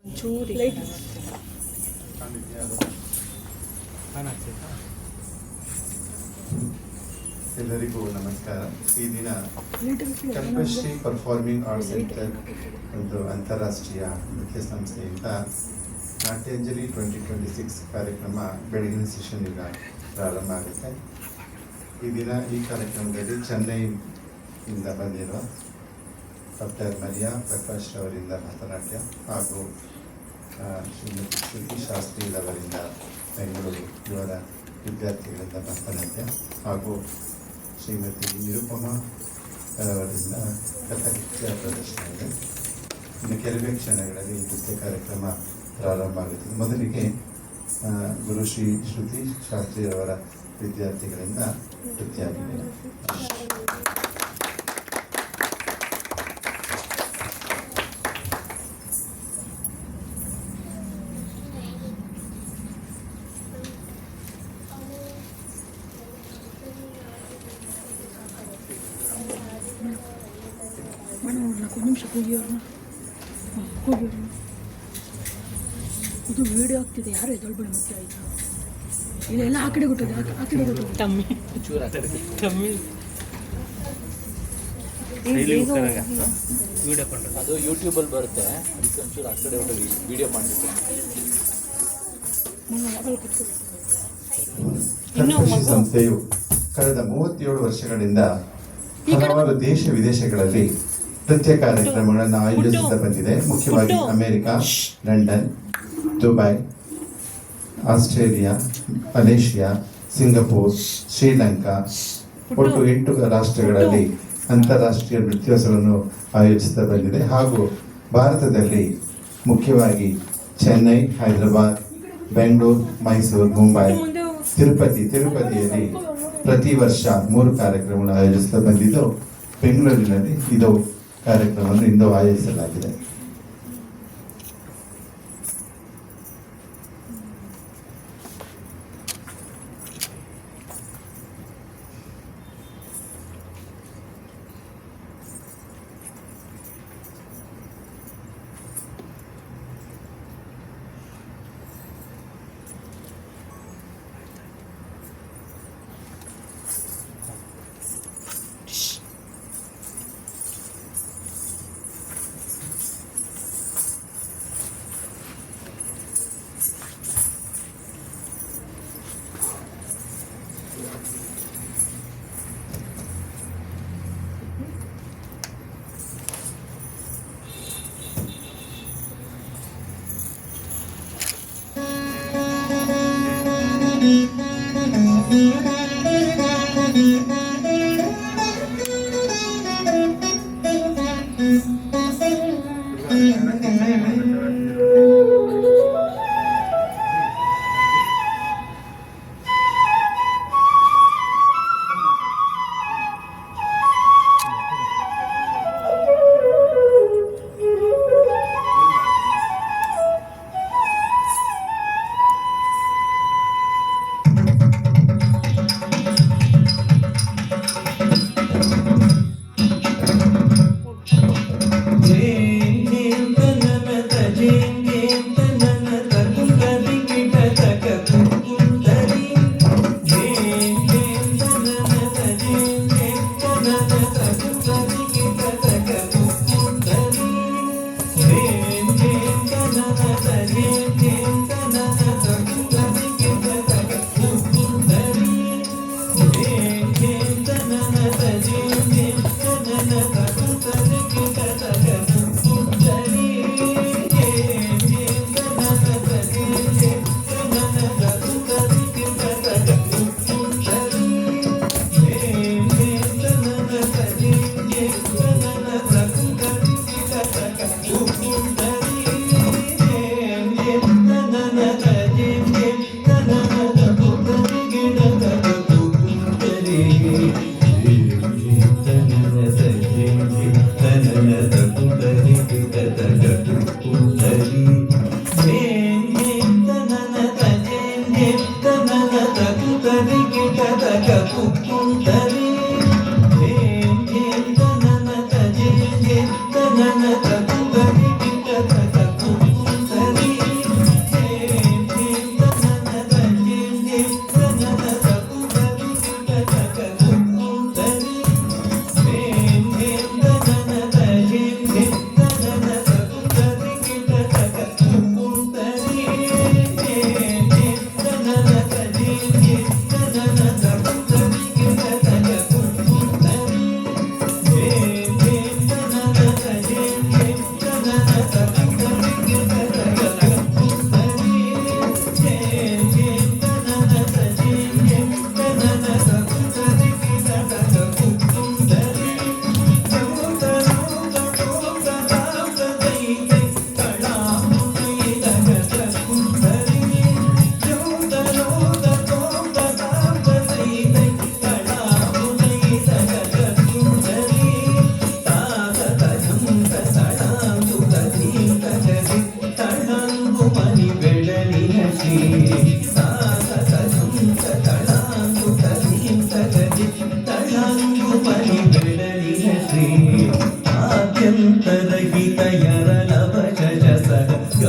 ಚೂರಿ ಲೈಟ್ ಎಲ್ಲರಿಗೂ ನಮಸ್ಕಾರ. ಈ ದಿನ ಕಲ್ಪಶ್ರೀ ಪರ್ಫಾರ್ಮಿಂಗ್ ಆರ್ಟ್ಸ್ ಸೆಂಟರ್ ಒಂದು ಅಂತಾರಾಷ್ಟ್ರೀಯ ನೃತ್ಯ ಸಂಸ್ಥೆಯಿಂದ ನಾಟ್ಯಾಂಜಲಿ 2026 ಕಾರ್ಯಕ್ರಮ ಬೆಳಗಿನ ಸೆಷನ್ನಿಂದ ಪ್ರಾರಂಭ ಆಗುತ್ತೆ. ಈ ದಿನ ಈ ಕಾರ್ಯಕ್ರಮದಲ್ಲಿ ಚೆನ್ನೈಯಿಂದ ಬಂದಿರುವ ಡಾಕ್ಟರ್ ಮರಿಯಾ ಪ್ರಕಾಶ್ ಅವರಿಂದ ಭರತನಾಟ್ಯ ಹಾಗೂ ಶ್ರೀಮತಿ ಶ್ರುತಿ ಶಾಸ್ತ್ರಿ ಅವರಿಂದ ಬೆಂಗಳೂರು ಇವರ ವಿದ್ಯಾರ್ಥಿಗಳಿಂದ ಭರತನಾಟ್ಯ ಹಾಗೂ ಶ್ರೀಮತಿ ನಿರುಪಮಾ ಅವರಿಂದ ಕಥಾನೃತ್ಯ ಪ್ರದರ್ಶನ ಇದೆ. ಇನ್ನು ಕೆಲವೇ ಕ್ಷಣಗಳಲ್ಲಿ ನೃತ್ಯ ಕಾರ್ಯಕ್ರಮ ಪ್ರಾರಂಭ ಆಗುತ್ತದೆ. ಮೊದಲಿಗೆ ಗುರು ಶ್ರೀ ಶ್ರುತಿ ಶಾಸ್ತ್ರಿ ಅವರ ವಿದ್ಯಾರ್ಥಿಗಳಿಂದ ನೃತ್ಯ ಆಗಿದೆ. ನಿಮಿಷ ಕೂಗಿಯೋರು ಇದು ವಿಡಿಯೋ ಆಗ್ತಿದೆ. ಯಾರು ಎದೊಳ್ಬೇಡ ಮತ್ತೆ ಆಯಿತು. ಇಲ್ಲೆಲ್ಲ ಆ ಕಡೆ ಕೊಟ್ಟದೆ, ಆ ಕಡೆ ಕೊಟ್ಟದೆ ತಮ್ಮಿ ಅದು ಯೂಟ್ಯೂಬಲ್ಲಿ ಬರುತ್ತೆ. ಅದಕ್ಕೆ ಒಂಚೂರು ಆ ಕಡೆ ಹೋಗಿ ವಿಡಿಯೋ ಮಾಡಿಬಿಟ್ಟು ಕಲ್ಪಶ್ರೀ ಸಂಸ್ಥೆಯು ಕಳೆದ 37 ವರ್ಷಗಳಿಂದ ಹಲವಾರು ದೇಶ ವಿದೇಶಗಳಲ್ಲಿ ನೃತ್ಯ ಕಾರ್ಯಕ್ರಮಗಳನ್ನು ಆಯೋಜಿಸುತ್ತಾ ಬಂದಿದೆ. ಮುಖ್ಯವಾಗಿ America, London, Dubai, Australia, Malaysia, Singapore, Sri Lanka ಒಟ್ಟು 8 ರಾಷ್ಟ್ರಗಳಲ್ಲಿ ಅಂತಾರಾಷ್ಟ್ರೀಯ ನೃತ್ಯೋತ್ಸವವನ್ನು ಆಯೋಜಿಸುತ್ತಾ ಬಂದಿದೆ. ಹಾಗೂ ಭಾರತದಲ್ಲಿ ಮುಖ್ಯವಾಗಿ ಚೆನ್ನೈ, ಹೈದರಾಬಾದ್, ಬೆಂಗಳೂರು, ಮೈಸೂರು, ಮುಂಬೈ, ತಿರುಪತಿಯಲ್ಲಿ ಪ್ರತಿ ವರ್ಷ 3 ಕಾರ್ಯಕ್ರಮಗಳನ್ನು ಆಯೋಜಿಸುತ್ತಾ ಬಂದಿದ್ದು, ಬೆಂಗಳೂರಿನಲ್ಲಿ ಇದು ಕಾರ್ಯಕ್ರಮವನ್ನು ಇಂದು ಆಯೋಜಿಸಲಾಗಿದೆ.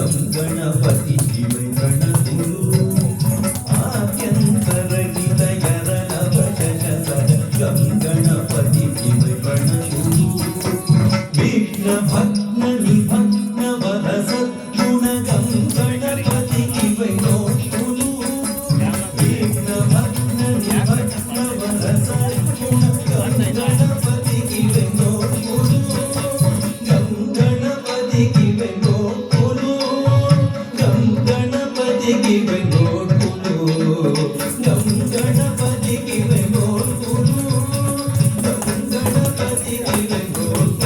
ಗಂ ಗಣಪತಿ ಇವೆ ಗಣಗುರು ಆದ್ಯಂತರಹಿತ ಯರನವಶಶತ ಗಂ ಗಣಪತಿ ಇವೆ ಗಣಗುರು ವಿಘ್ನ ಭಗ್ನ ನಿಭಗ್ನ ವರಸ ಗುಣ ಗಂ ಗಣಪತಿ ಇವೆ ನೋಡುಲು ವಿಘ್ನ ಭಗ್ನ ನಿಭಗ್ನ ವರಸ ಗುಣ ಗಂ ಗಣಪತಿ ಇವೆ ನೋಡುಲು ಗಂ ಗಣಪತಿ ಇವೆ ನೋಡುಲು ಗಂ ಗಣಪತಿ ಇವೆ ನೋಡುಲು ಗಂ ಗಣಪತಿ ಇವೆ ನೋಡುಲು ಗಂ ಗಣಪತಿ ಇವೆ ನೋಡುಲು.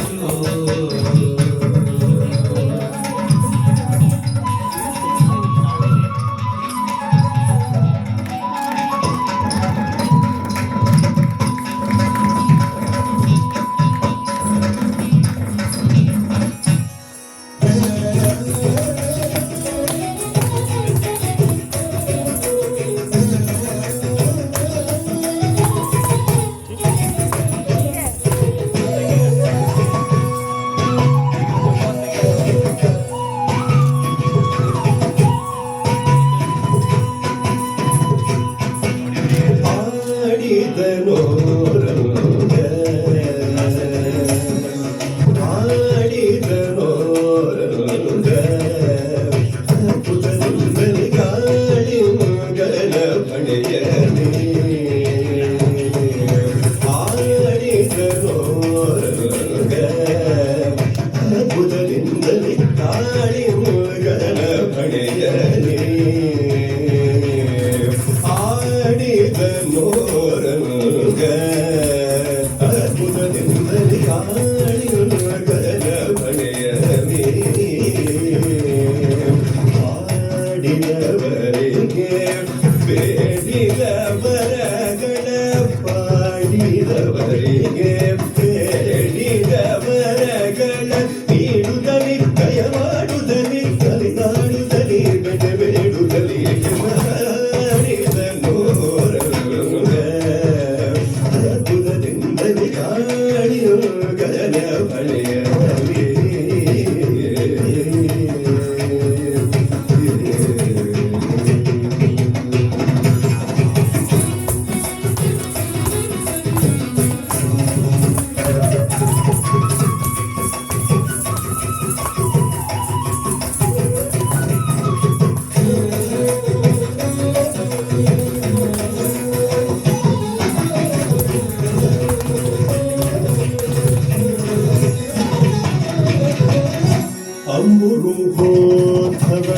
ಅಂಬುರುಭೋದ್ಭವ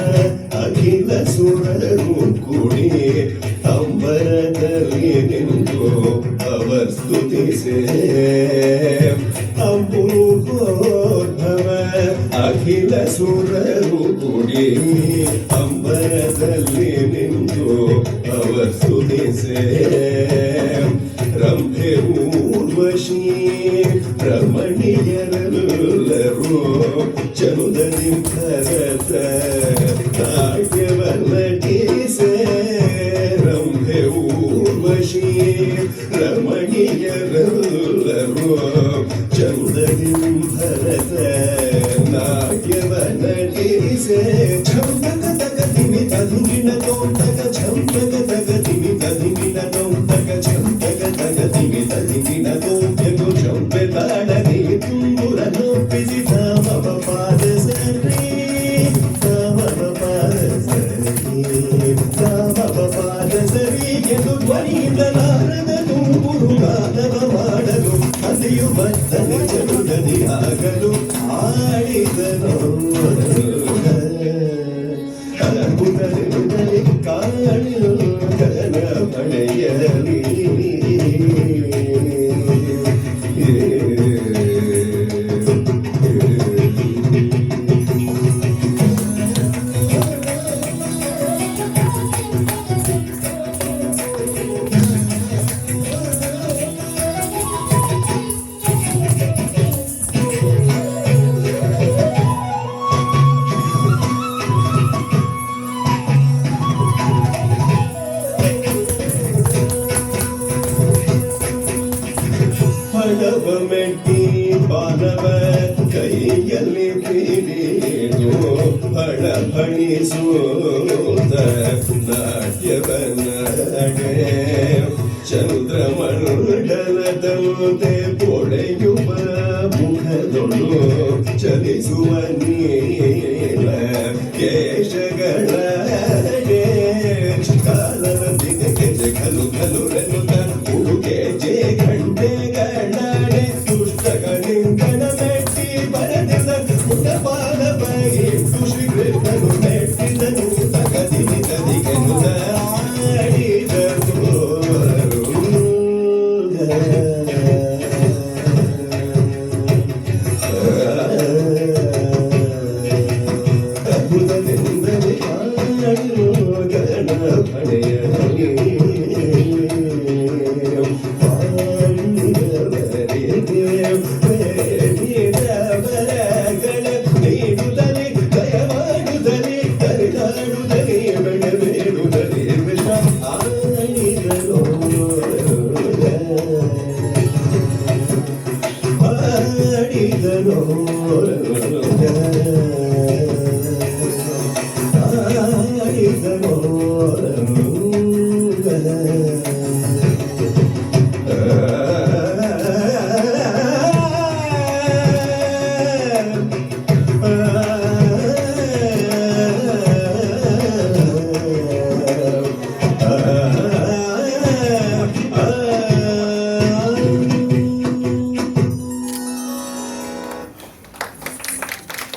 ಅಖಿಲ ಸುರರು ಕೂಡಿ ಅಂಬರದಲ್ಲಿ ನಿಂತು ಅವರ್ ಸ್ತುತಿಸೆ. ಅಂಬುರುಭೋದ್ಭವ ಅಖಿಲ ಸುರರು ಕೂಡಿ ಅಂಬರದಲ್ಲಿ ನಿಂತು ಅವರ್ ಸ್ತುತಿಸೆ. ರಂಭೆ ಊರ್ವಶಿ ರಮಣೀಯರೆಲ್ಲರೂ ಚನುದನಿ ಭರತ ನಾಟ್ಯವನ್ನಟಿಸೆ. ರಂಭೆ ಊರ್ವಶಿ ರಮಣೀಯರೆಲ್ಲರೂ ಚನುದನಿ ಭರತ ನಾಟ್ಯವನ್ನಟಿಸೆ. ಛಂದಕ ತಗ ತಿಮಿ ತದುಗಿನ ತೋಂತಕ ಛಂದಕ ತಗ ತಿಮಿ ತದುಗಿನ ತೋಂತಕ ಛಂದಕ ತಗ ತಿಮಿ ತದುಗಿನ ತೋಂತಕು ಚಂಪೆ ತಾಡನಿ ತುಂಬುರ ನೋಪಿಸಿ ಧಾಮವ ಪಾದ ಸರಿ ಧಾಮವ ಪಾದ ಸರಿ ಧಾಮವ ಪಾದ ಸರಿ ಎಂದು ಧ್ವನಿಯಿಂದಲಾರದ ತುಂಬುರು ಗಾನವ ಮಾಡಲು ಅದಿಯು ಬತ್ತನೆ ಚಲುಗದಿ ಆಗಲು ಆಡಿದನು. ಅದ್ಭುತದಲ್ಲಿ ಕಾಣಿರು ಗಗನ ಮಳೆಯಲಿ ಮೆಟ್ಟಿ ಬಾಲವ ಕೈಯಲ್ಲಿ ಹಿಡಿದು ಫಳ ಫಣಿಸೂತ ನಾಟ್ಯವನಡೆ ಚಂದ್ರಮಂಡಲದಂತೆ ಪೊಳೆಯುವ ಮುಖದೊಳು ಚಲಿಸುವ ನೀಲ ಕೇಶಗಳಡೆ ಕಾಲನ ದಿಗಗೆ ಖಲು ಖಲು ರೆನುತ ಉಡುಗೆ ಜೆ ಗಂಟೆಗಳಡೆ ದುಷ್ಟಗಳಿಂದನ ಮೆಟ್ಟಿ ಬರೆದಿದ ಮುಖಪಾದ ಬಗೆಟ್ಟು ಶ್ರೀಕೃಷ್ಣನು ಮೆಟ್ಟಿದನು ತಗದಿನಿ ತದಿಗೆನು ಆಡಿದನು ಅದ್ಭುತವೆಂದರೆ ಆಡಿರೋ ಗಣಪಡೆಯ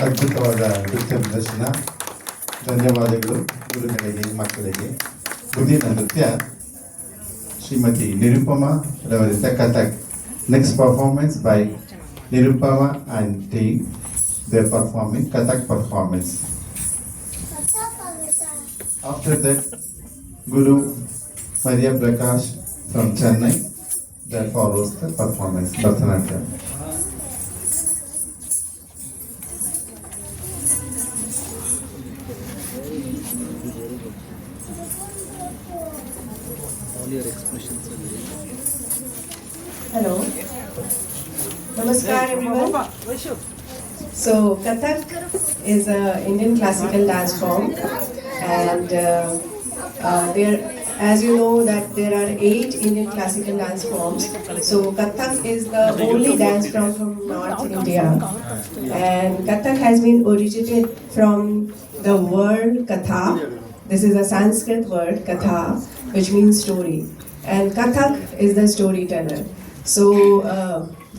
ಅದ್ಭುತವಾದ ನೃತ್ಯ ಪ್ರದರ್ಶನ. ಧನ್ಯವಾದಗಳು ಗುರುಗಳಿಗೆ, ಮಕ್ಕಳಿಗೆ. ಮುಂದಿನ ನೃತ್ಯ ಶ್ರೀಮತಿ ನಿರುಪಮಾ ರವರಿಂದ Kathak. Next performance by Nirupama and team. They are performing Kathak performance. After that Guru Maria Prakash from Chennai. That follows the performance, Bharatanatyam. All your expressions are very Hello. Namaskar everyone. So Kathak is an Indian classical dance form, and there, as you know, that there are 8 Indian classical dance forms. So Kathak is the only dance form from North India, and Kathak has been originated from the word Katha. This is a Sanskrit word, Katha, which means story, and Kathak is the storyteller. So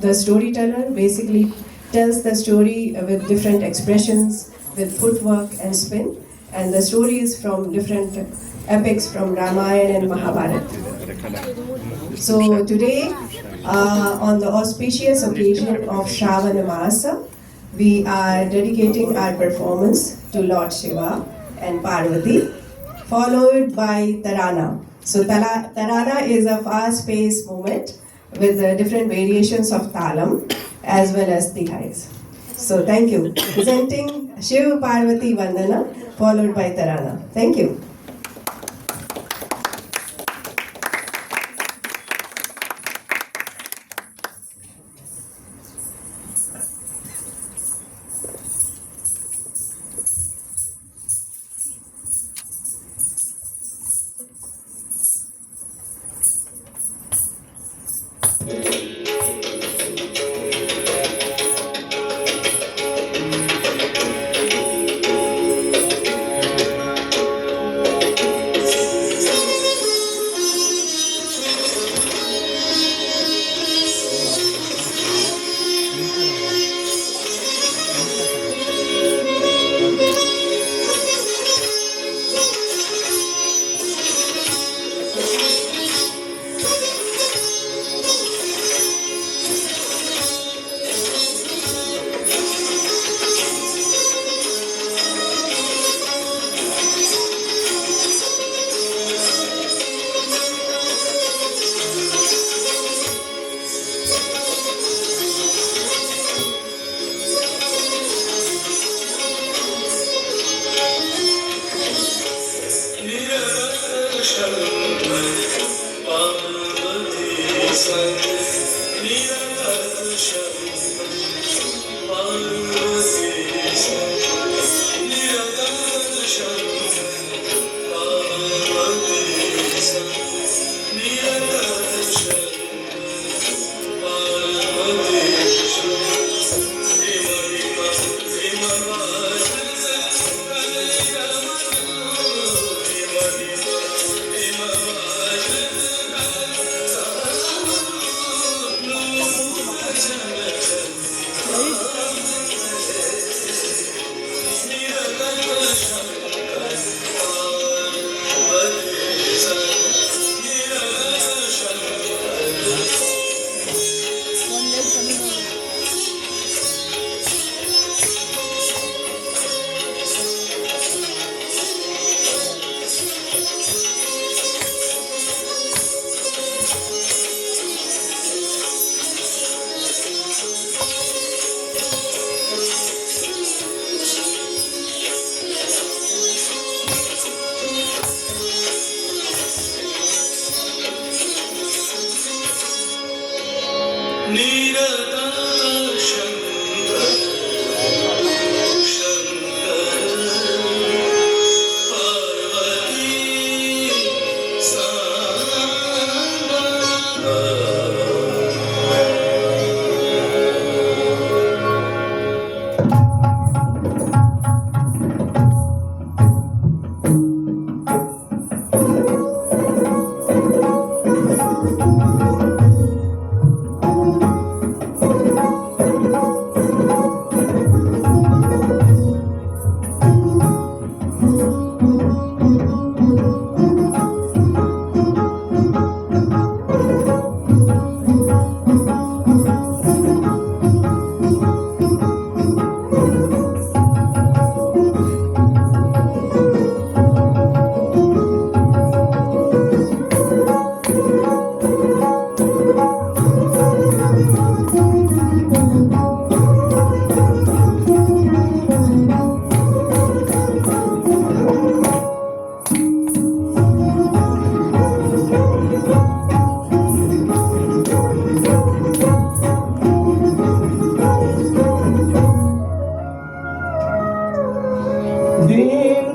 the storyteller basically tells the story with different expressions, with footwork and spin, and the story is from different epics from Ramayana and Mahabharata. So today, on the auspicious occasion of Shravana Masa, we are dedicating our performance to Lord Shiva and Parvati, followed by Tarana. So Tarana is a fast-paced movement with different variations of Talam as well as Tihais. So thank you. Presenting Shiv Parvati Vandana, followed by Tarana. Thank you.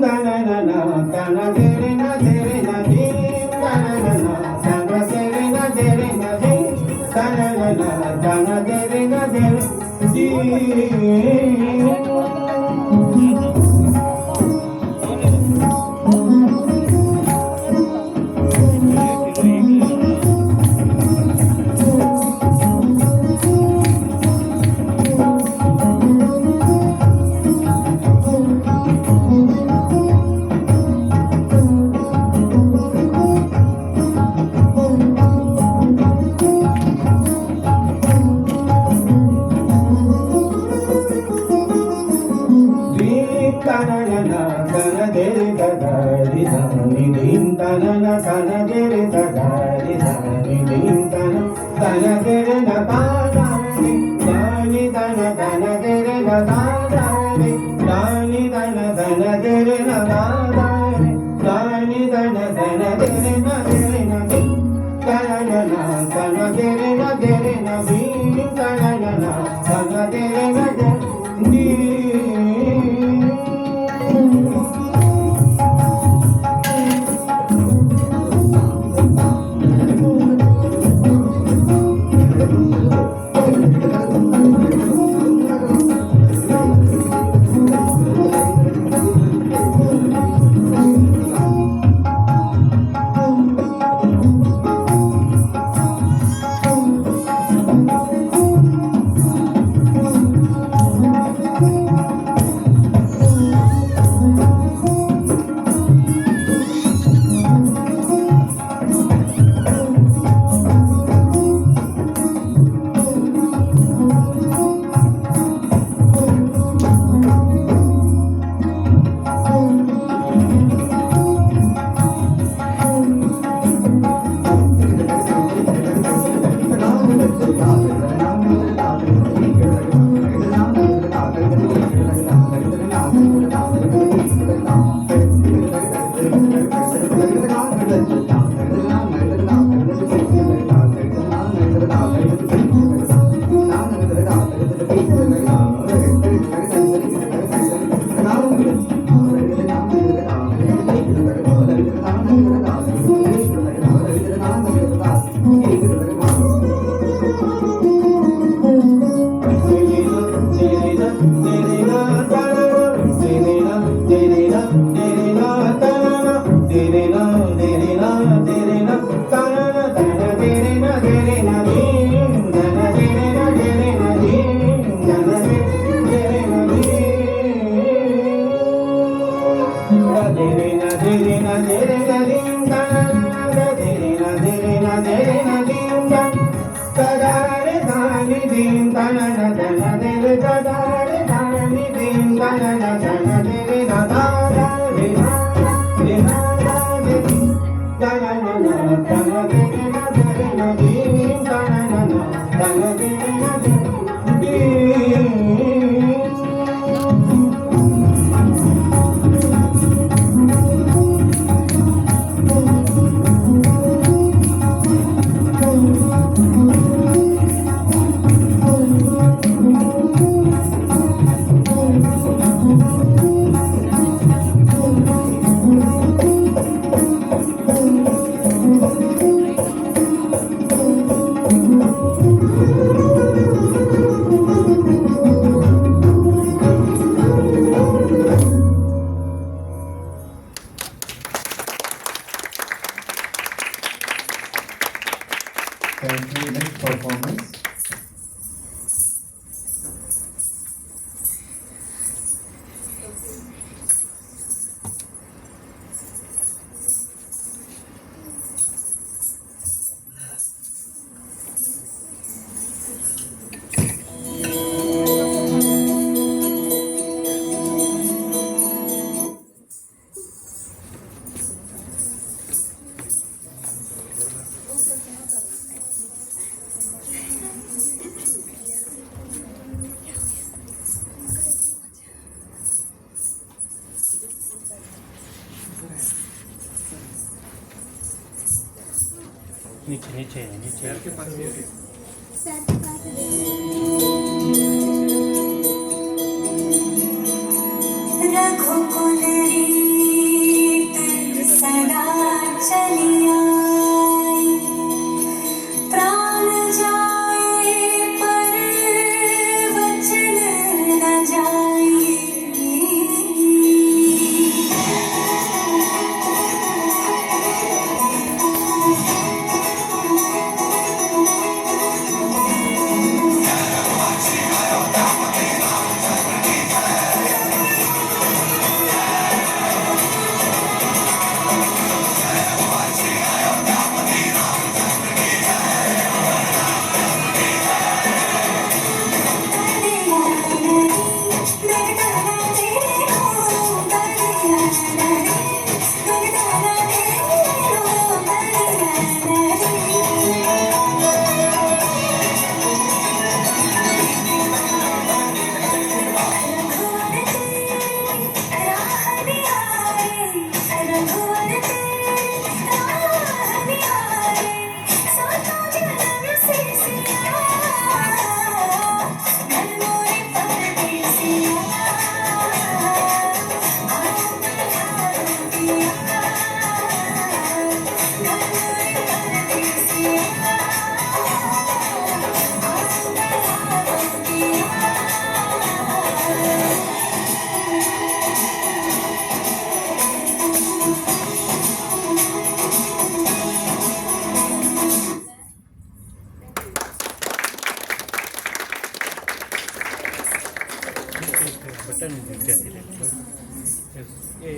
Thank you. Next performance. नीचे नीचे नीचे रघुकुल री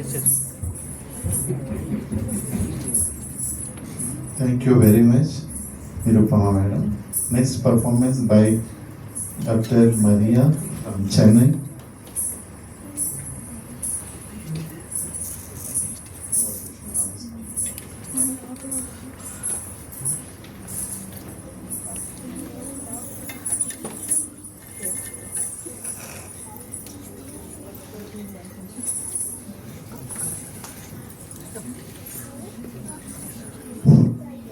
ಎಸ್ ಎಸ್ Thank you very much, Nirupama madam. Next performance by Dr. Maria from Chennai.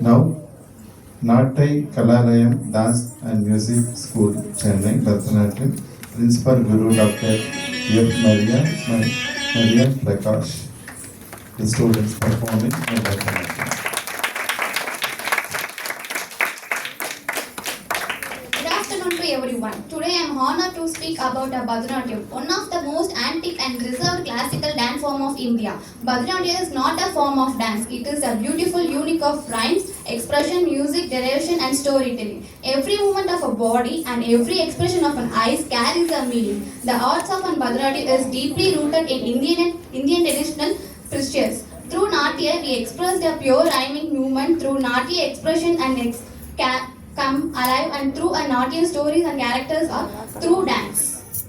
Now, Nattai Kalalayam Dance and Music School, Chennai, Bharatanatyam, Principal Guru Dr. F. Maria Prakash. The students performing in Bharatanatyam. Good afternoon to everyone. Today I am honored to speak about Bharatanatyam, one of the most antique and reserved classical dance form of India. Bharatanatyam is not a form of dance. It is a beautiful unique of rhymes, expression, music, direction and storytelling. Every movement of a body and every expression of an eyes carries a meaning. The arts of Bharatanatyam is deeply rooted in Indian traditional practices. Through Natya, we express the pure rhyming movement through Natya expression and come alive, and through a Natya stories and characters are through dance.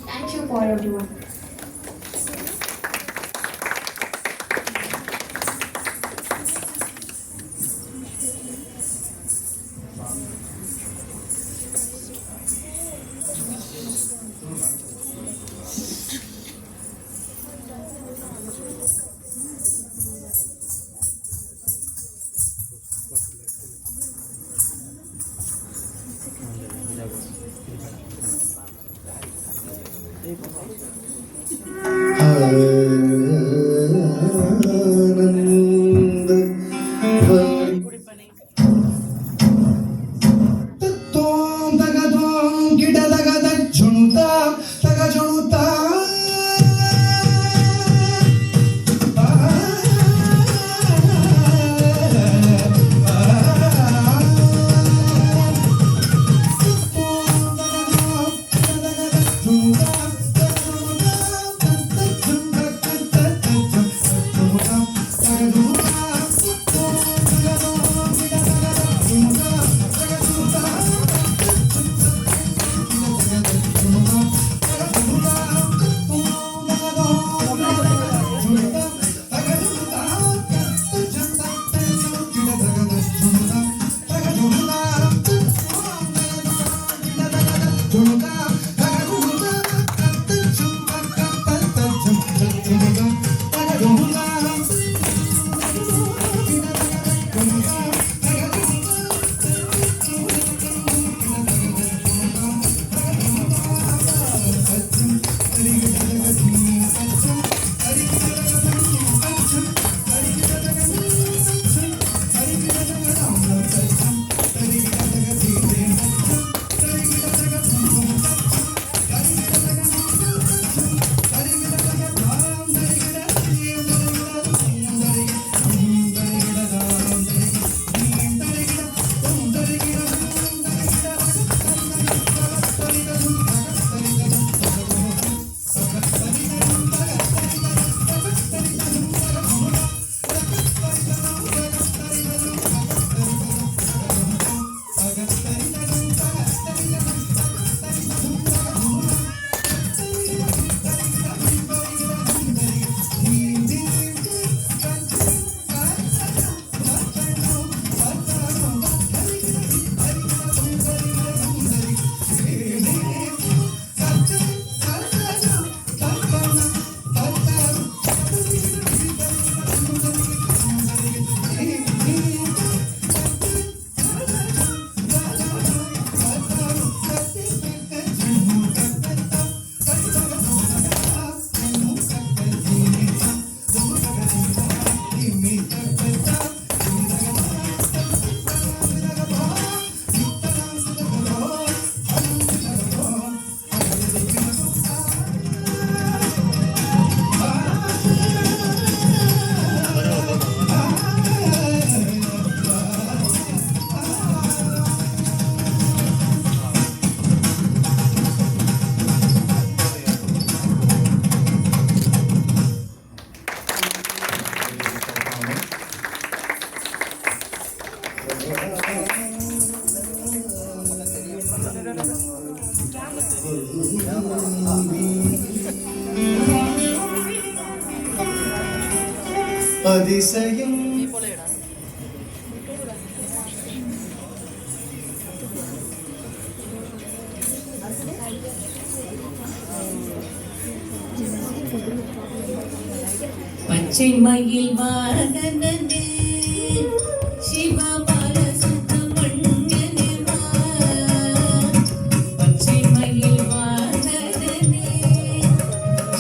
Thank you for everyone. ಇದಾಗುತ್ತೆ. அதிசயம் பச்சை மயில் வாகனனே சிவபால சுப்பிரமணியனே வா. பச்சை மயில் வாகனனே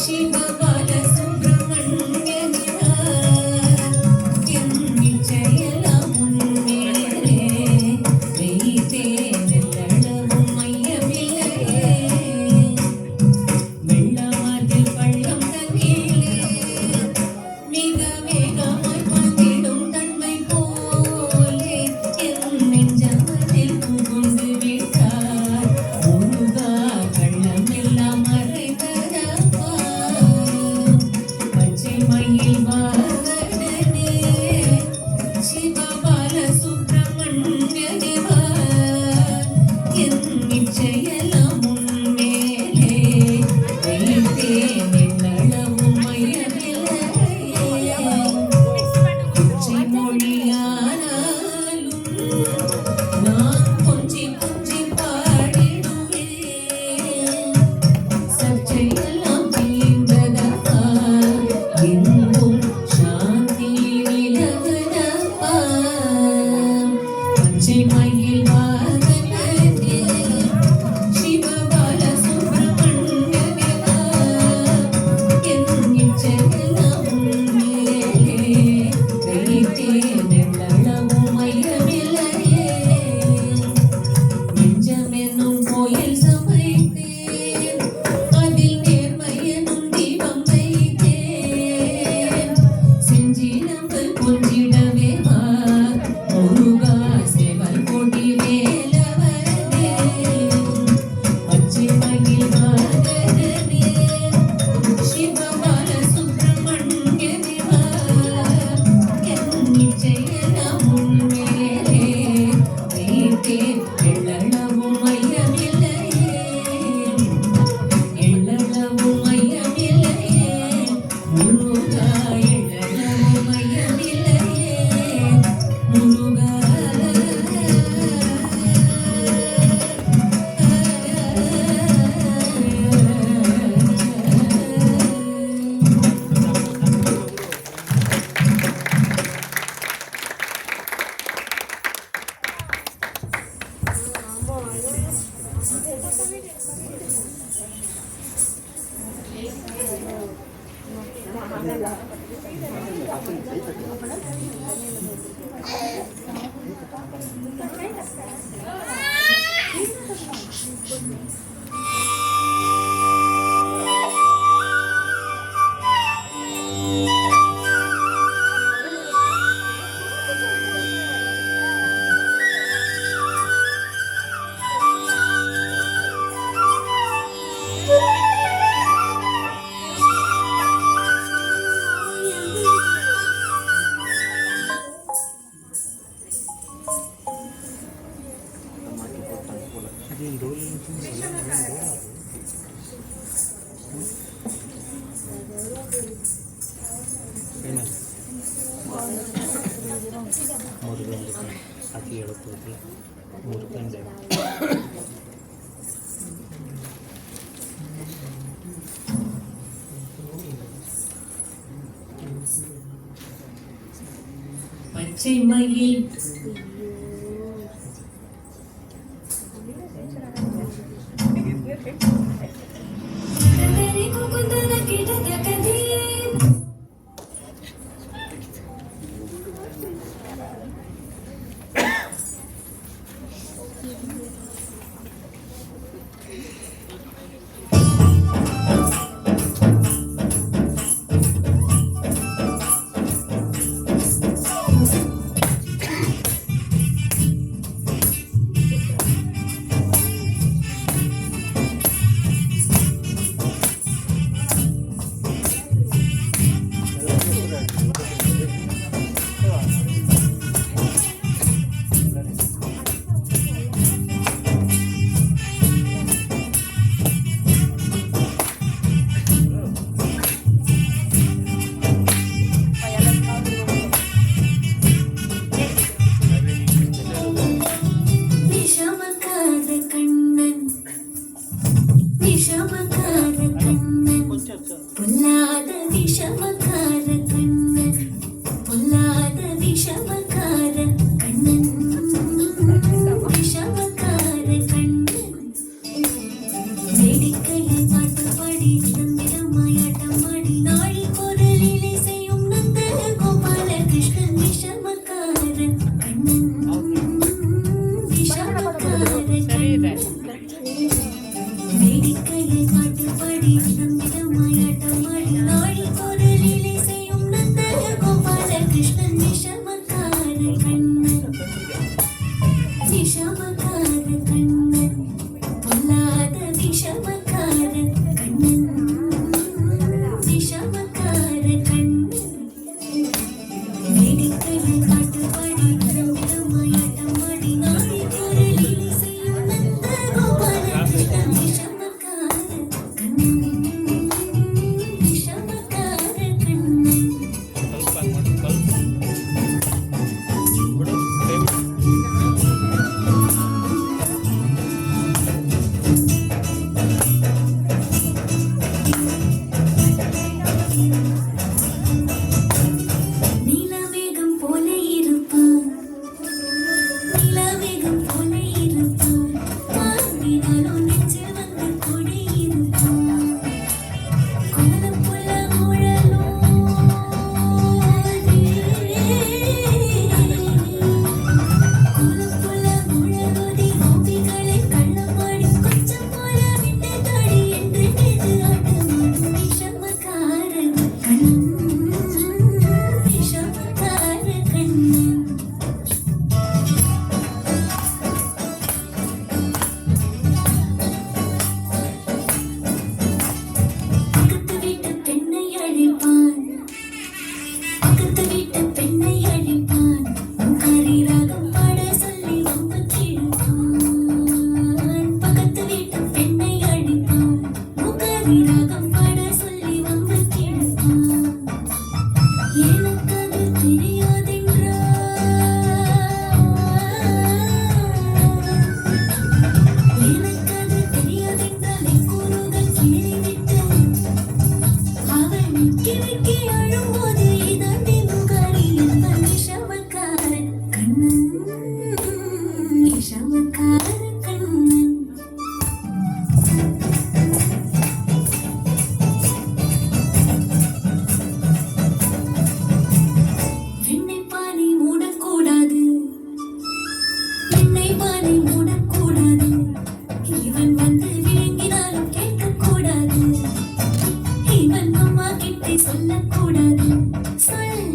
சிவபால சுப்பிரமணியனே வா. என் நிச்சயலாம் உன்மேலே வைத்தேன் எல்லளவும் மையமில்லையே. வெள்ளமது பள்ளம் தண்ணீரே மிக வேகமாய் பாய்ந்திடும் தன்மை போலே என் நெஞ்சமதில் புகுந்து விட்டார். முருகா கள்ளமெல்லாம் மறைந்ததப்பா. பச்சை மயில் வாகனனே சிவபால சுப்பிரமணியனே வா. என் நிச்சயெல்லாம் உன்மேலே வைத்தேன் எல்லளவும் மையமில்லையே. உச்சி மொழியானாலும் நான் கொஞ்சி கொஞ்சி பாடிடுவேன். சர்ச்சையெல்லாம் தீர்ந்ததப்பா. எங்கும் சாந்தி நிலவுதப்பா. பச்சை மயில் வாகனனே சிவபால சுப்பிரமணியனே வா. என் நிச்சயெல்லாம் உன்மேலே வைத்தேன் எல்லளவும் மையமில்லையே. நெஞ்சமென்னும் கோயில் சமைத்தேன். அதில் நேர்மை எனும் தீபம் வைத்தேன். செஞ்சினங்கள் கொஞ்சிடவே வா. முருகா சேவல் கொடி வேலவனே. பச்சை மயில் வாகனனே சிவபால சுப்பிரமணியனே வா. என் நிச்சயெல்லாம் உன்மேலே வைத்தேன் எல்லளவும் மையமில்லையே. எல்லளவும் மையமில்லையே. முருகா எல்லளவும் மையமில்லையே. முருகா ಮುರುಗನ್ ಅತಿ ಹೇಳುತ್ತದೆ ಮುರುಗನ್ பச்சை மயில்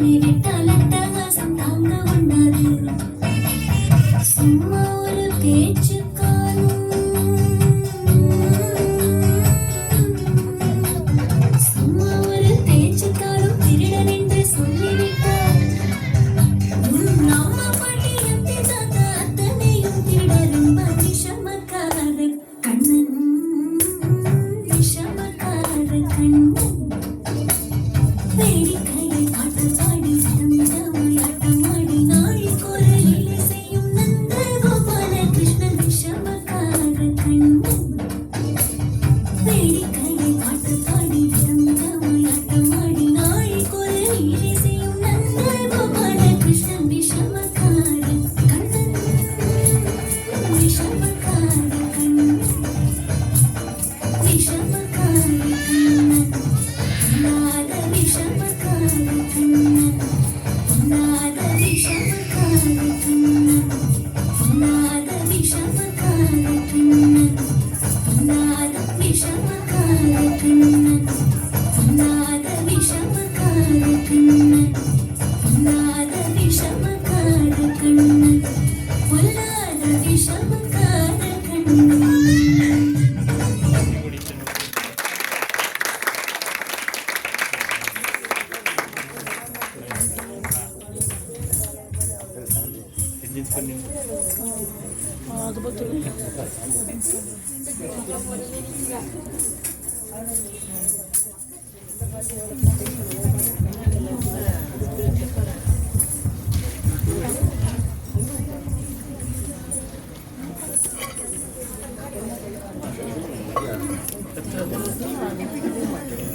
சொல்லி விட்டால் அட்டகாசம் தாங்க உண்ணாது சும்மா ஒரு பேச்சு காணும் சும்மா ஒரு பேச்சு காணும் திருடன் என்று சொல்லிவிட்டார் நாம பாட்டி எத்தி தாத்தா அத்தனையும் திருட ரொம்ப விஷமக்கார கண்ணன் விஷமக்கார கண்ணன் வேடிக்கையை பாட்டு பாடி தந்தமாயாட்டமாடி நாளைக்கு ஒரு லீலை செய்யும் நந்த கோபால கிருஷ்ணன் விஷமக்கார கண்ணன் வேடிக்கையை பாட்டு பாடி தந்தமாயாட்டமாடி நாளைக்கு ஒரு லீலை செய்யும் நந்த கோபால கிருஷ்ணன் விஷமக்கார கண்ணன் விஷமக்கார கண்ணன் விஷமக்கார கண்ணன் நாத விஷமக்கார கண்ணன் நாத விஷமக்கார கண்ணன் நாத விஷமக்கார கண்ணன் நாத விஷமக்கார கண்ணன் நாத விஷமக்கார கண்ணன் நாத விஷமக்கார கண்ணன் பொல்லாத விஷமக்கார கண்ணன் ಅದು ಗೊತ್ತಿಲ್ಲ.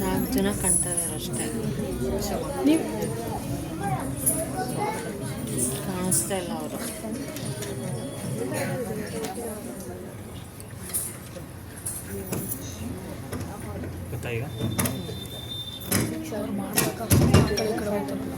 ನಾಲ್ಕು ಜನ ಕಾಣ್ತಾ ಇದ್ದಾರೆ ಅಷ್ಟೇ, ನೀವು ಕಾಣಿಸ್ತಾ ಇಲ್ಲ ಅವರು. ಗೊತ್ತಾ ಈಗ ಅವ್ರು ಮಾಡ್ಬೇಕು ಆ ಕಡೆ ಈ ಕಡೆ ಹೋಗ್ತಾರಲ್ಲ.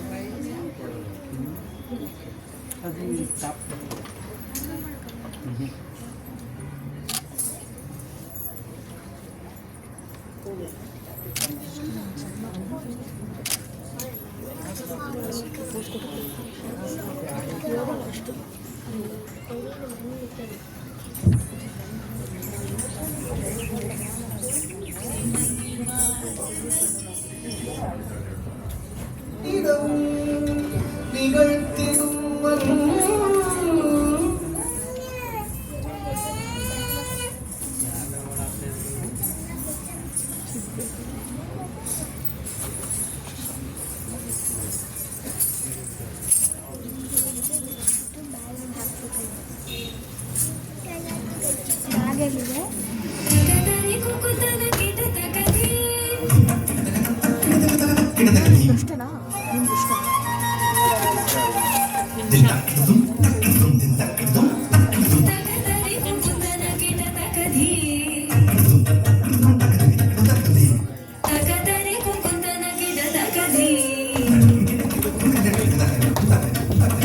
ಇಷ್ಟನಾ ನಿಮ್ಗೆ ಇಷ್ಟ?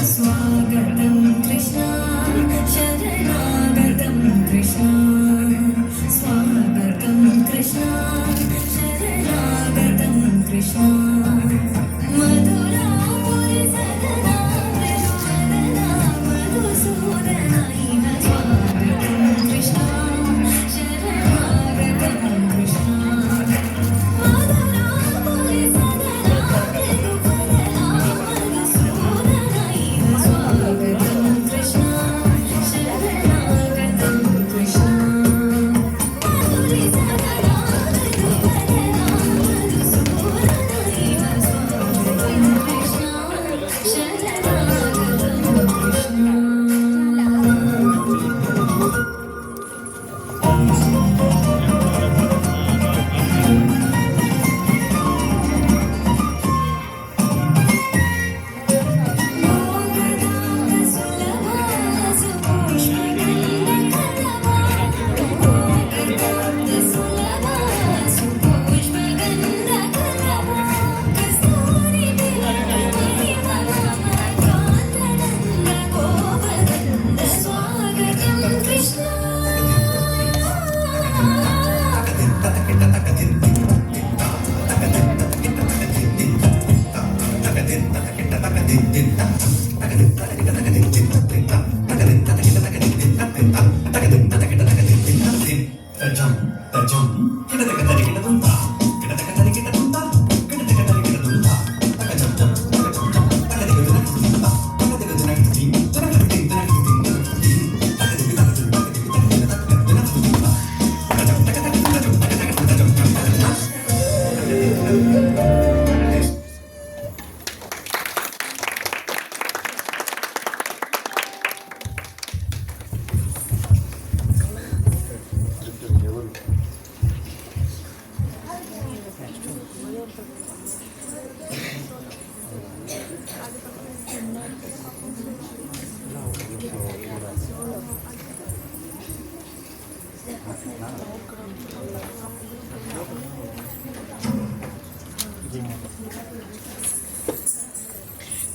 स्वागतं कृष्ण शरणागतं कृष्ण स्वागतं कृष्ण शरणागतं कृष्ण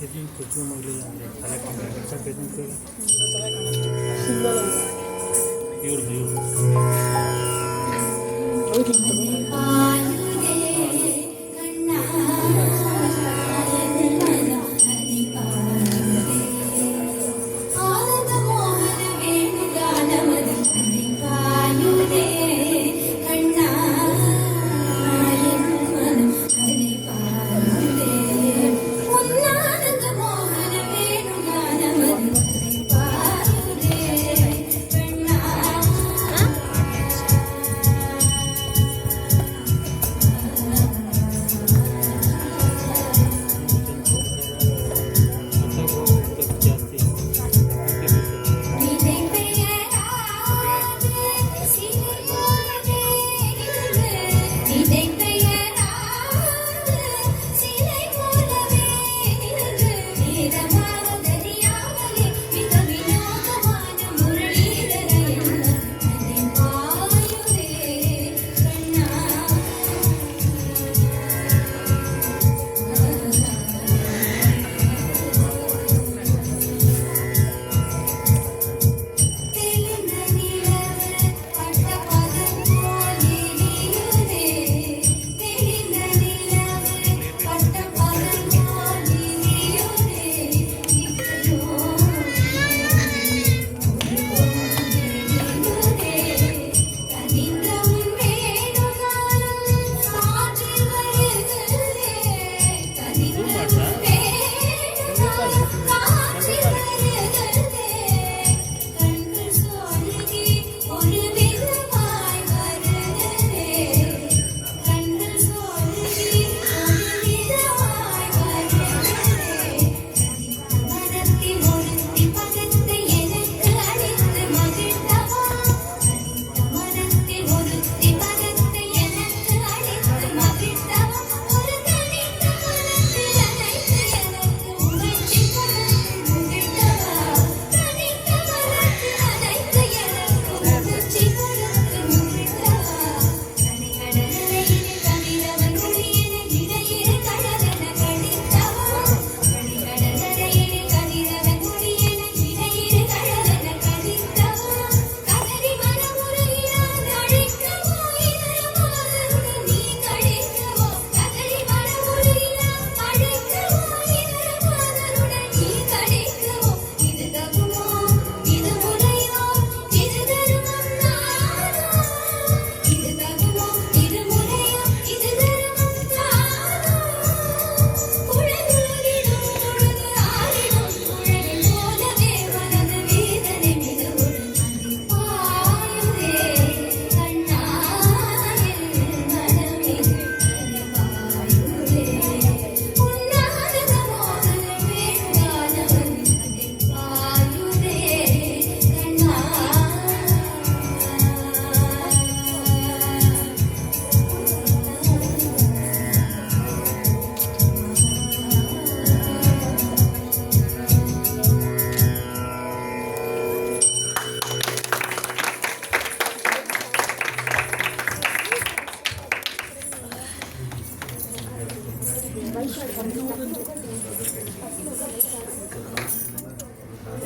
ಇದು ಕುಚ್ಚು ಮಾಡಲಿಲ್ಲ ಅಂದರೆ ತಲೆ ಕಾಂಗ್ರೆಸ್ ಇವ್ರದ್ದು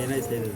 ಏನಾಯ್ತು ಇದು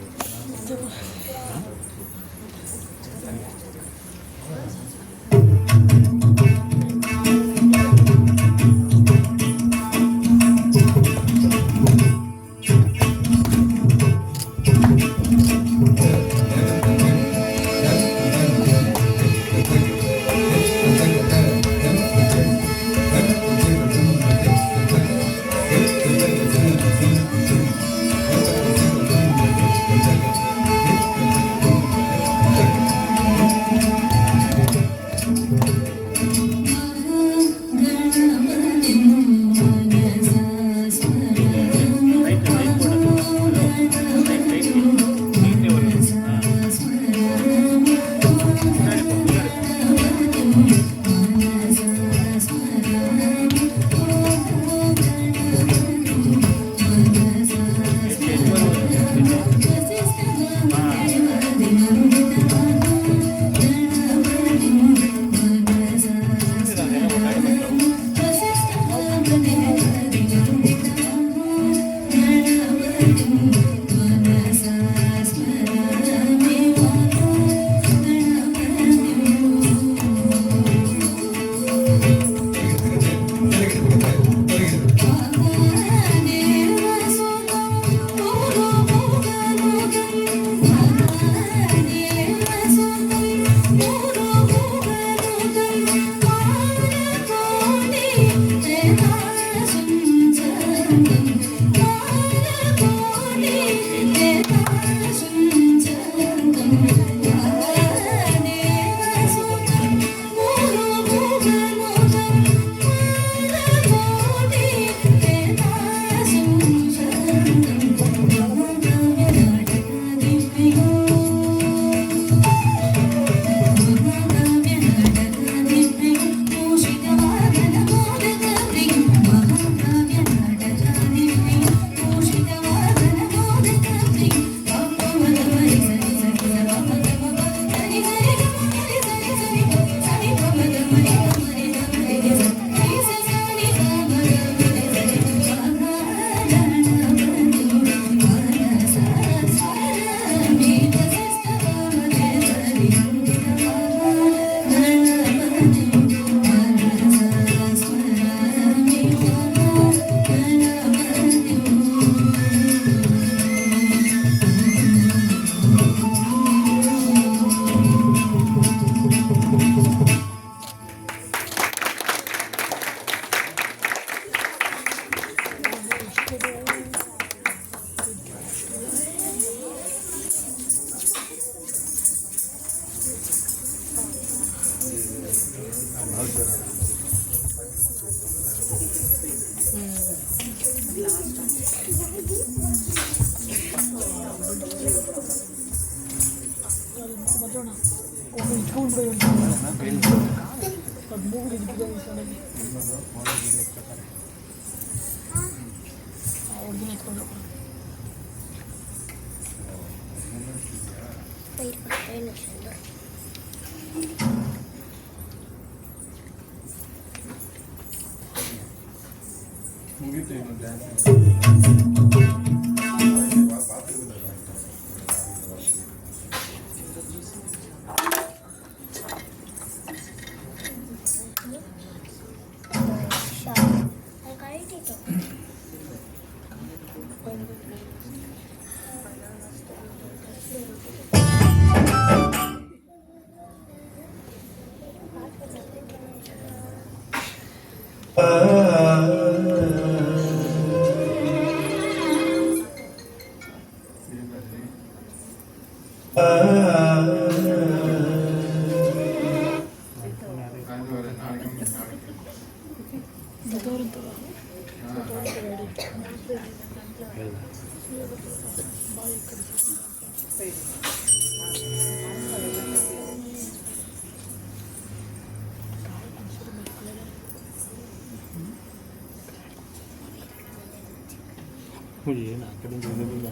ಏನು ಆ ಕಡೆ ಹೋಗೋದಿಲ್ಲ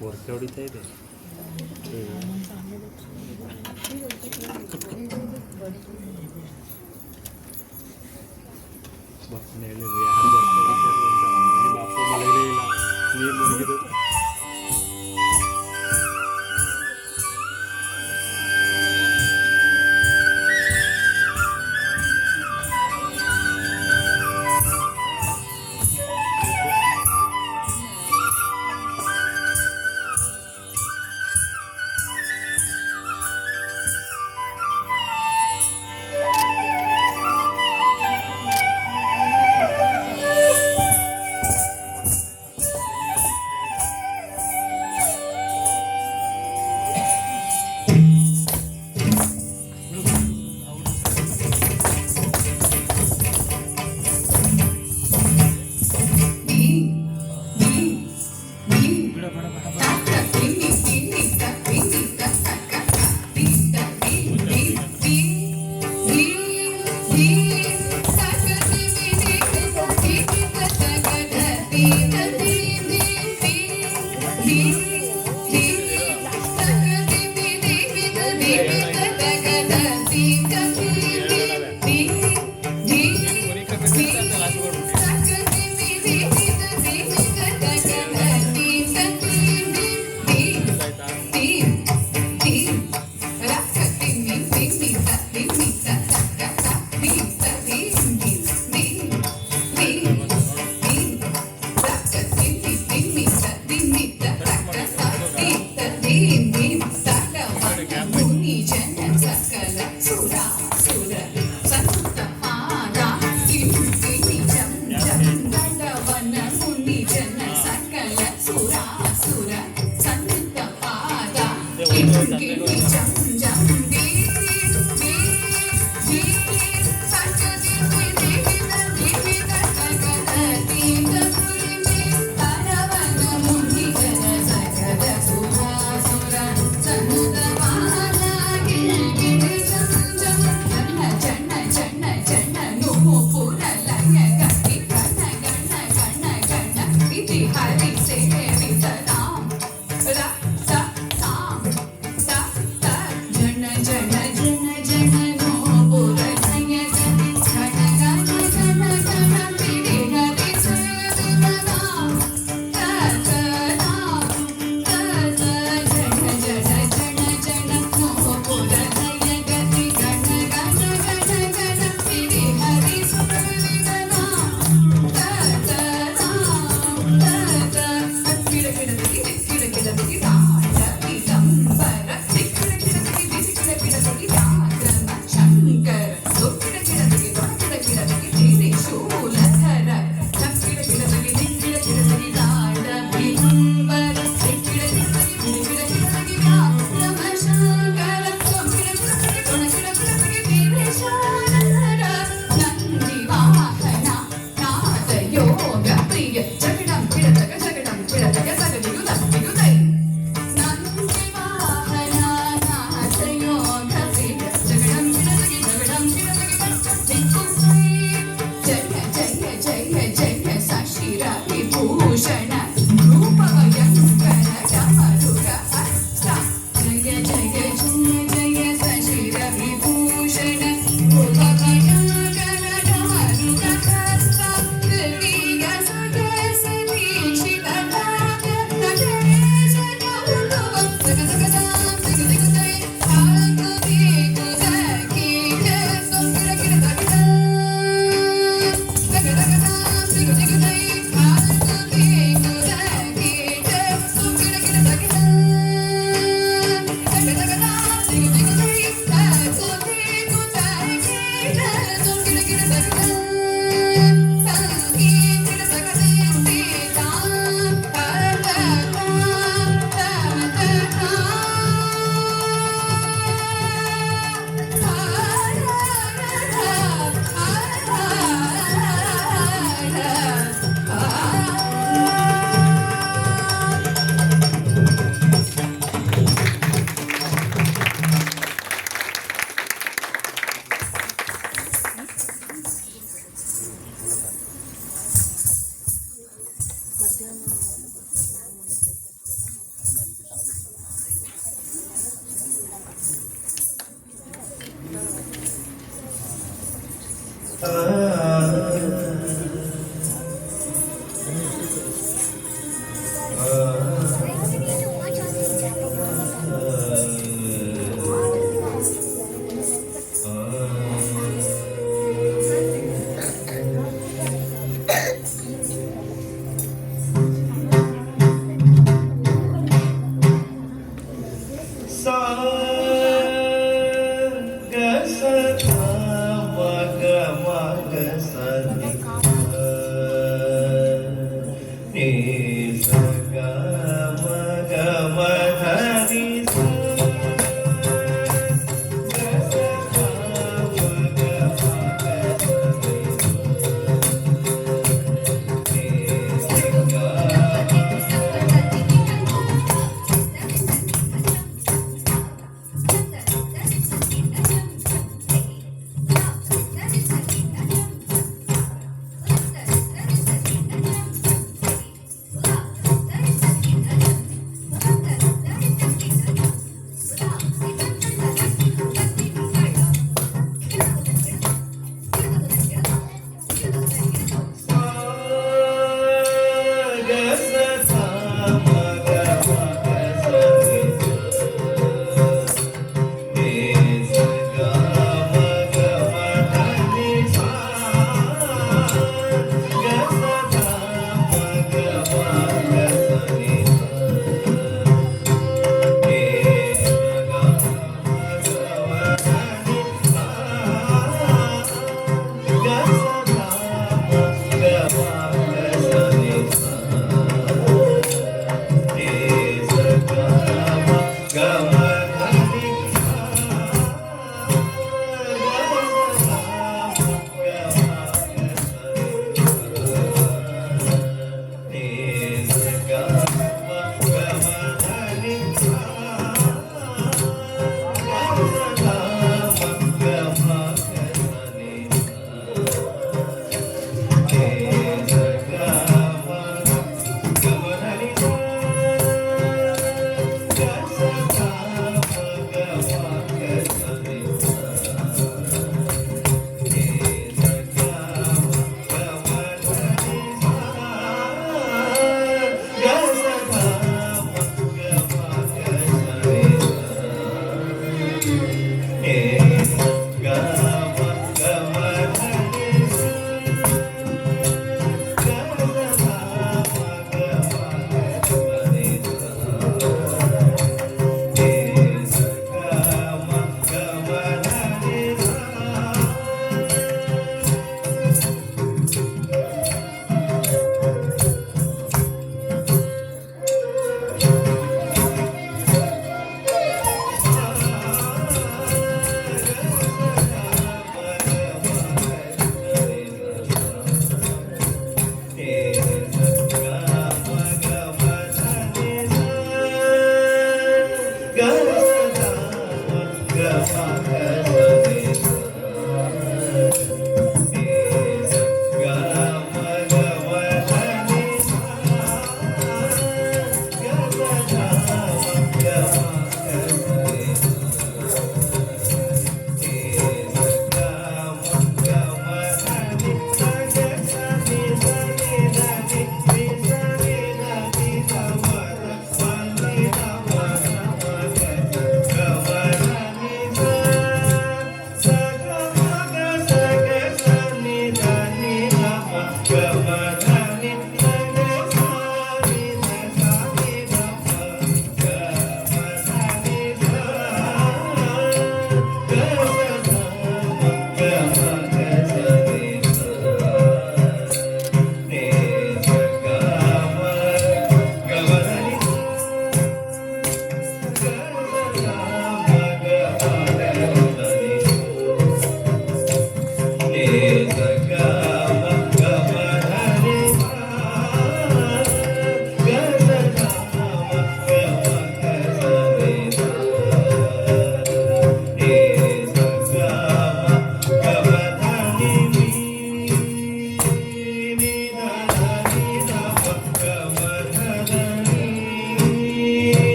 ಹೊರಕೆ ಹೊಡಿತಾ ಇದೆ ಬಸ್ನ ಹೇಳಿದ್ರು ಯಾರು ನಿಮ್ಮ ಅಪ್ಪ ಮಳೆಯೇ ಇಲ್ಲ ನೀರು ಮುಗಿದು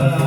ಗವನಿ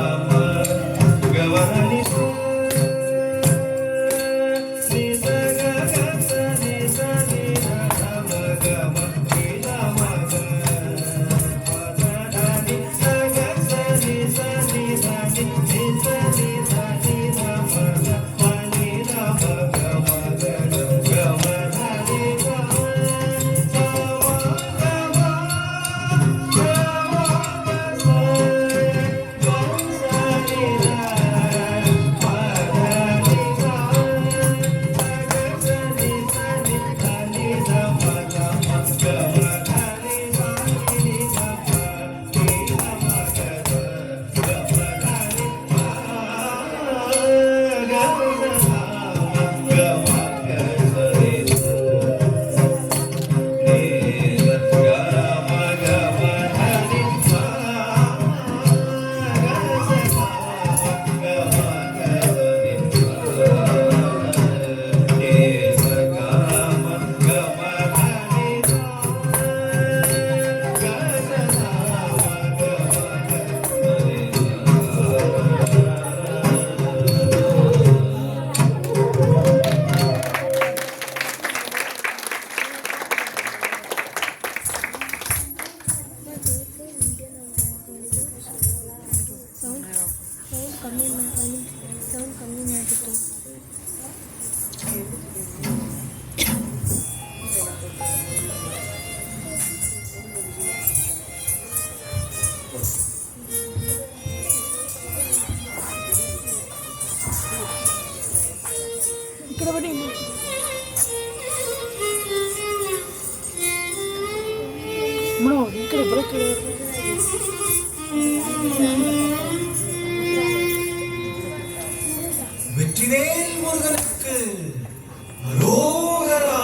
ఇక్కడ ಬನ್ನಿ ಮೇಡಮ್ ಈ ಕಡೆ ಬರೋಕ್ಕೆ வெற்றிவேல் முருகனுக்கு அரோகரா.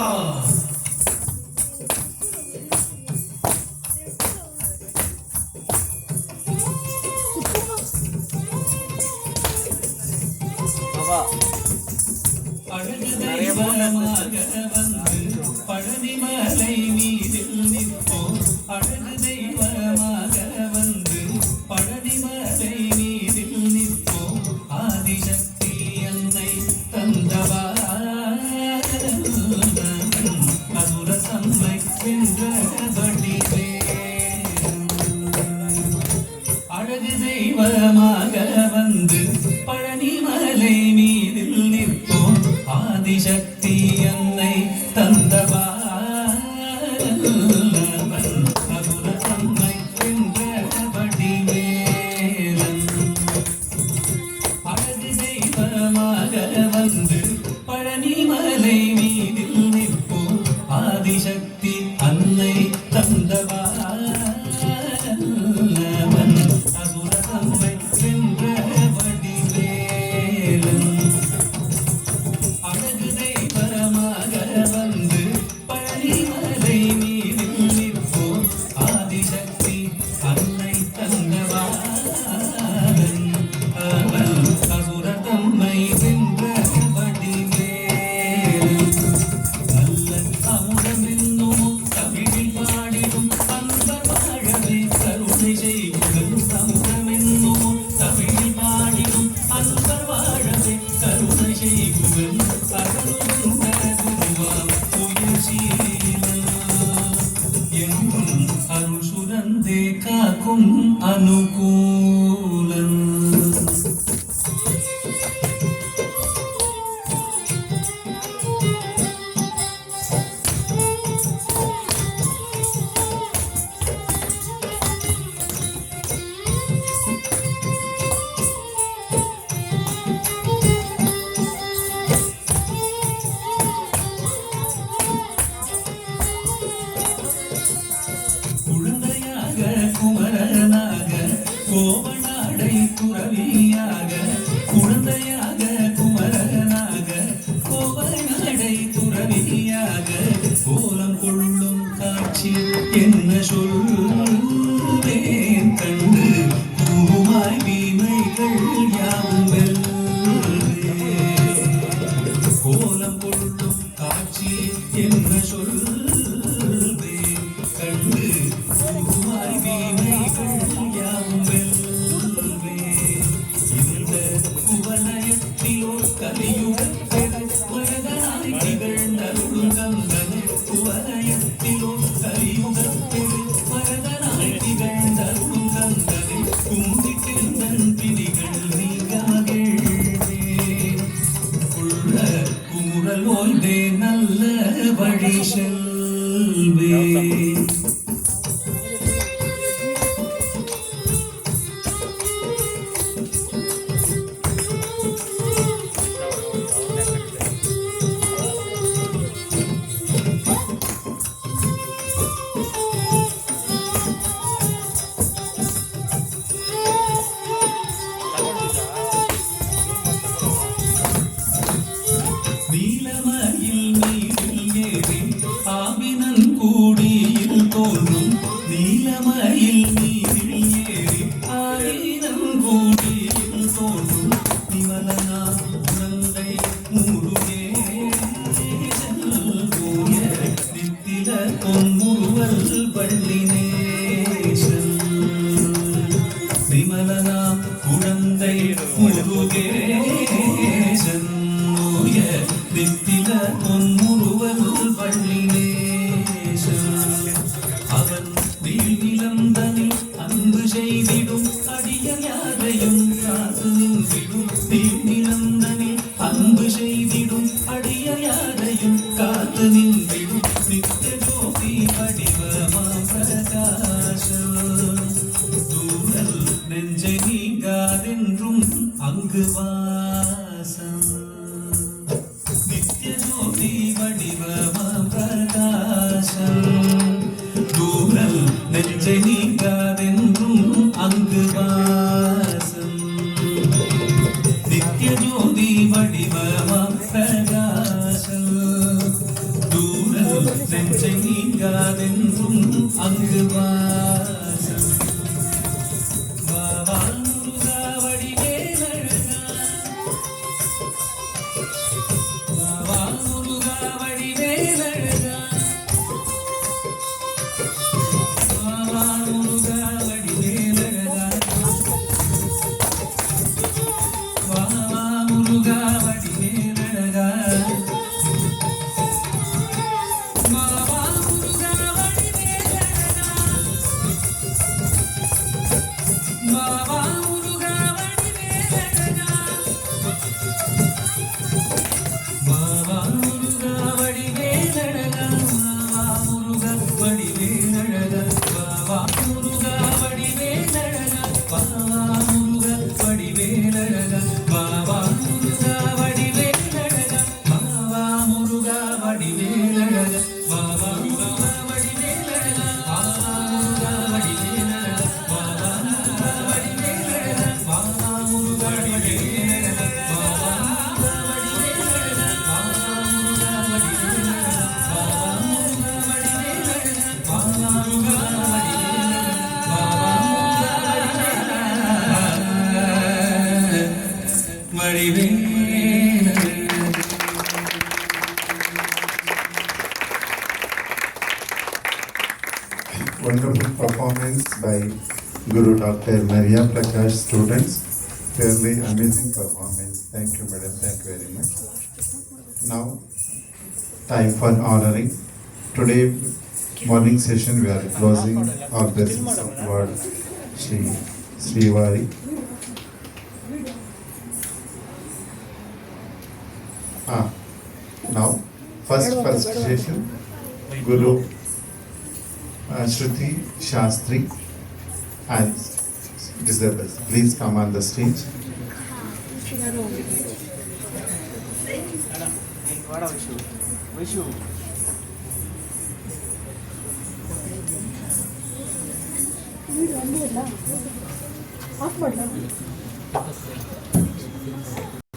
நிறைய தெய்வமாக வந்து பழனிமலை மீதில் நிற்போம். அழகு தெய்வமாக வந்து பழனிமலை மீதில் நிற்போம். ஆதிசக்தி என்னை தந்தவா அசுர சம்மை வென்றபடி அழகு தெய்வமாக வந்து பழனிமலை மீதில் நிற்போம். ஆதிசக்தி என்னை தந்தவா அசுர தம்மை வென்றபடி வேலன். அழகு தெய்வமாக வந்து பழனிமலை மீதில் நிற்போம். ஆதிசக்தி அன்னை தந்தவா அசுர தம்மை வென்றபடி வேலன். அழகு தெய்வமாக வந்து பழனிமலை மீதில் நிற்போம். ஆதிசக்தி அன்னை தந்தவா அசுர தம்மை வென்றபடி வேலன். நல்ல அமுதமென்னும் தமிழில் பாடிடும் அன்பர் வாழவே கருணை செய்குங்கள். அமுதமென்னும் தமிழில் பாடிடும் அன்பர் வாழவே கருணை செய்குங்கள். எங்கும் அருள் சுரந்தே காக்கும் அனுகூலன். குழந்தையாக குமரனாக கோவனாடை துறவியாக. குழந்தையாக குமரனாக கோவனாடை துறவியாக. கோலம் கொள்ளும் காட்சி என்ன சொல்வேன் கண்டு பூமாய் வீணைகள் யாவும் வெல்வேன். கோலம் கொள்ளும் காட்சி என்ன சொல்வேன் கண்டு பூமாய் வீணைகள் யாவும் வெல்வேன். வழி செல்வே நீலமயில் நீரில் ஏறி ஆவினன் கூடியில் தோன்றும் நீலமயில் நீரில் ஏறி ஆவினன் கூடியில் தோன்றும் நிமலனா உணர்ந்தை மூடுகே தூய நித்தில பொன்முறுவல் பள்ளினேசன் விமலனா குழந்தை முருகேசன் நித்தில பொன்முறுவல் வள்ளினேசன் அவன் நீழ்நிலந்தனில் அன்பு செய்திடும் அடியர் யாரையும் காத்து நின்றிடும் நீழ்நிலந்தனில் அன்பு செய்திடும் அடியர் யாரையும் காத்து நின்றிடும் நித்திய ஜோதி வடிவமா பிரகாசம் தூரல் நெஞ்சை நீங்காதென்றும் அங்கு வாசம் நித்யஜோதி வடிவமாம் பிரகாசம் தூரல் நெஞ்சை நீங்காதென்றும் அங்கு வாசம் நித்யஜோதி வடிவமாம் பிரகாசம் தூரல் நெஞ்சை நீங்காதென்றும் அங்கு வாசம் வாவால் முருகா வடிவேலழகா வாவால் முருகா வடிவேலழகா வாவால் முருகா வடிவேலழகா வாவா முருகா வடிவேலழகா வாவா முருகா வடிவேலழகா வாவா முருகா வடிவேலழகா வாவா முருகா வடிவேலழகா வாவா முருகா வடிவேலழகா வாவா முருகா வடிவேலழகா வாவா முருகா வடிவேலழகா வாவா முருகா வடிவேலழகா வாவா முருகா வடிவேலழகா வாவா முருகா வடிவேலழகா வாவா முருகா வடிவேலழகா வாவா முருகா வடிவேலழகா வாவா முருகா வடிவேலழகா வாவா முருகா வடிவேலழகா வாவா முருகா வடிவேலழகா வாவா முருகா வடிவேலழகா வாவா முருகா Wonderful performance by Guru Dr. Maria Prakash students. Fairly amazing performance. Thank you, madam. Thank you very much. Now, time for honoring. Today, morning session, we are closing our blessings of Lord Sri Vari. Now, first session, Guru Shruti Shastri and disciples. Please come on the stage. Off ಮಾಡಲ